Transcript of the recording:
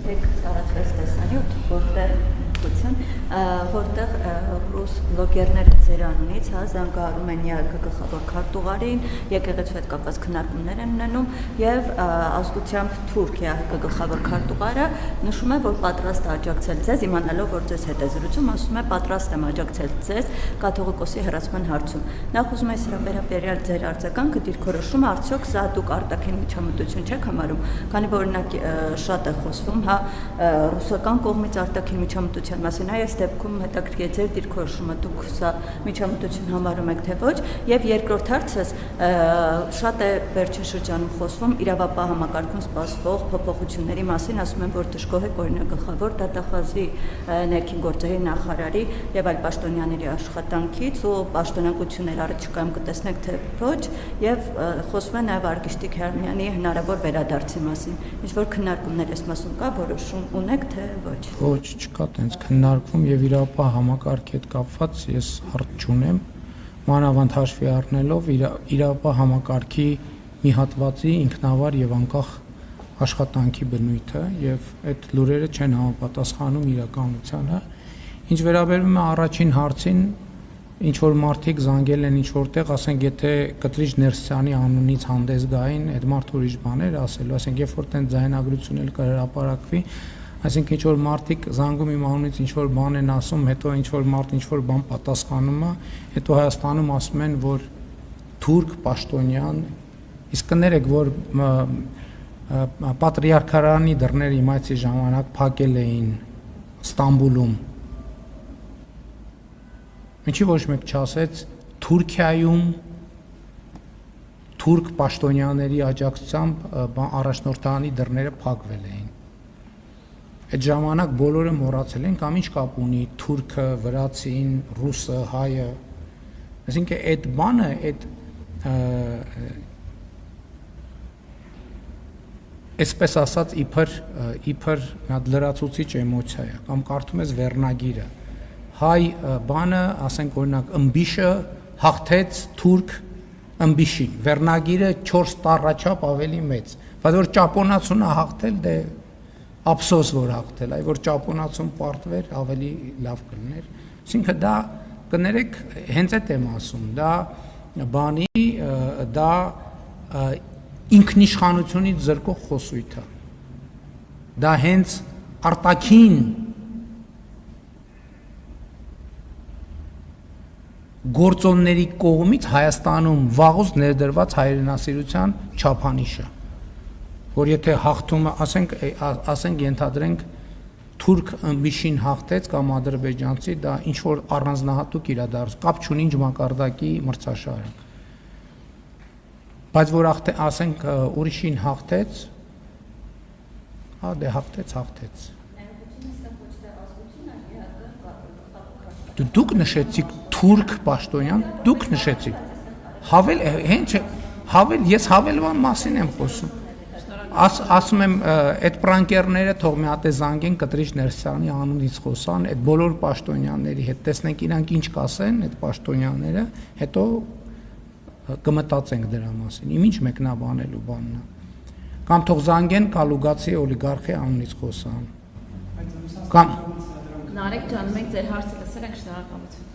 Առաջվեց տեսանյութ, որտեղ ռուս բլոգերները ձեր անունից զանգահարում են ԵԱՀԿ գլխավոր քարտուղարին, եկեղեցու հետ կապված քննարկումներ են ունենում եւ ազգությամբ թուրք ԵԱՀԿ գլխավոր քարտուղարը նշում է, որ պատրաստ է աջակցել ձեզ, իմանալով, որ ձեզ հետ է զրուցում, ասում է պատրաստ եմ աջակցել ձեզ կաթողիկոսի հեռացման հարցում։ Նախ ուզում եմ սրա վերաբերյալ ձեր արձագանքը, դիրքորոշումը, արդյոք սա դուք արտաքին միջամտություն չեք համարում, քանի որ օրինակ շատ է խոսվում, ռուսական կողմից արտաքին միջամտության մասին, այս դեպքում հետաքրքիր է ձեր դիրքորոշումը, դուք սա միջամտություն համարում եք թե ոչ, եւ երկրորդ հարցս շատ է վերջին շրջանում խոսվում իրավապահ համակարգում սպասվող փոփոխությունների մասին, ասում են, որ դժգոհ եք օրինակ գլխավոր դատախազի ներքին գործերի նախարարի եւ այլ պաշտոնյաների աշխատանքից ու պաշտոնակություններ առաջիկայում կտեսնեք թե ոչ, եւ խոսվում է նաեւ Արգիշտի Քերամյանի հնարավոր վերադարձի մասին, ինչ որ քննարկումներ այս մասում կա, որոշում ունեք թե ոչ։ Ոչ, չկա տենց քննարկում եւ իրավապահ համակարգի հետ կապված ես հարց չունեմ, մանավանդ հաշվի առնելով իրավապահ համակարգի մի հատվածի ինքնավար եւ անկախ աշխատանքի բնույթը եւ այդ լուրերը չեն համապատասխանում իրականությանը։ Ինչ վերաբերում է առաջին հարցին, ինչ որ մարդիկ զանգել են ինչ որտեղ, ասենք, եթե Կտրիչ Ներսյանի անունից հանդես գային, այդ մարդը ուրիշ բաներ ասելու, ասենք, երբ որ տենց ձայնագրություն էլ կհրապարակվի, այսինքն ինչ որ մարդիկ զանգում իմ անունից ինչ որ բան են ասում, հետո ինչ որ մարդ ինչ որ բան պատասխանում է, հետո Հայաստանում ասում են, որ թուրք պաշտոնյան, իսկ կներեք, որ Պատրիարքարանի դռները իմացի ժամանակ փակել էին Ստամբուլում, ինչի ոչ մեկ չասեց Թուրքիայում թուրք պաշտոնյաների աջակցությամբ առաջնորդանի դռները փակվել էին։ Այդ ժամանակ բոլորը մոռացել են կամ ինչ կապ ունի թուրքը, վրացին, ռուսը, հայը։ Այսինքն այդ բանը, այդ այսպես ասած իբր մի լրացուցիչ էմոցիա է, կամ կարդում ես վերնագիրը։ Հայ բանը, ասենք օրինակ ըմբիշը հաղթեց թուրք ըմբիշին, վերնագիրը 4 տառաչափ ավելի մեծ, բայց որ ճապոնացուն հաղթել, դե ափսոս որ հաղթել, այ որ ճապոնացուն պարտվեր, ավելի լավ կլներ։ Այսինքն դա կներեք, հենց այդ եմ ասում, դա բանի, դա ինքնիշխանությունից զրկող խոսույթ է։ Դա հենց արտաքին գործոնների կողմից Հայաստանում վաղուց ներդրված հայրենասիրության չափանիշը, որ եթե հաղթումը, ասենք ենթադրենք թուրք ըմբիշին հաղթեց կամ ադրբեջանցի, դա ինչ որ առանձնահատուկ իրադարձ, կապ չունի ինչ մակարդակի մրցաշար է։ Բայց որ ասենք ուրիշին հաղթեց, դե հաղթեց։ Դուք նշեցիք թուրք պաշտոնյան, դուք նշեցիք։ Հավել, ես հավելման մասին եմ խոսում։ Ասում եմ, այդ պրանկերները թող մի հատ զանգեն Կտրիչ Ներսյանի անունից խոսան, այդ բոլոր պաշտոնյաների հետ, տեսնենք իրանք ինչ կասեն, այդ պաշտոնյաները, հետո կմտածենք դրա մասին, իմ ինչ մեկնաբանելու բանն է, կամ թող զանգեն Կալուգացի օլիգարխի անունից խոսան, կամ Նարեկ ջան, մենք ձեր հարցը լսել ենք, շնորհակալություն։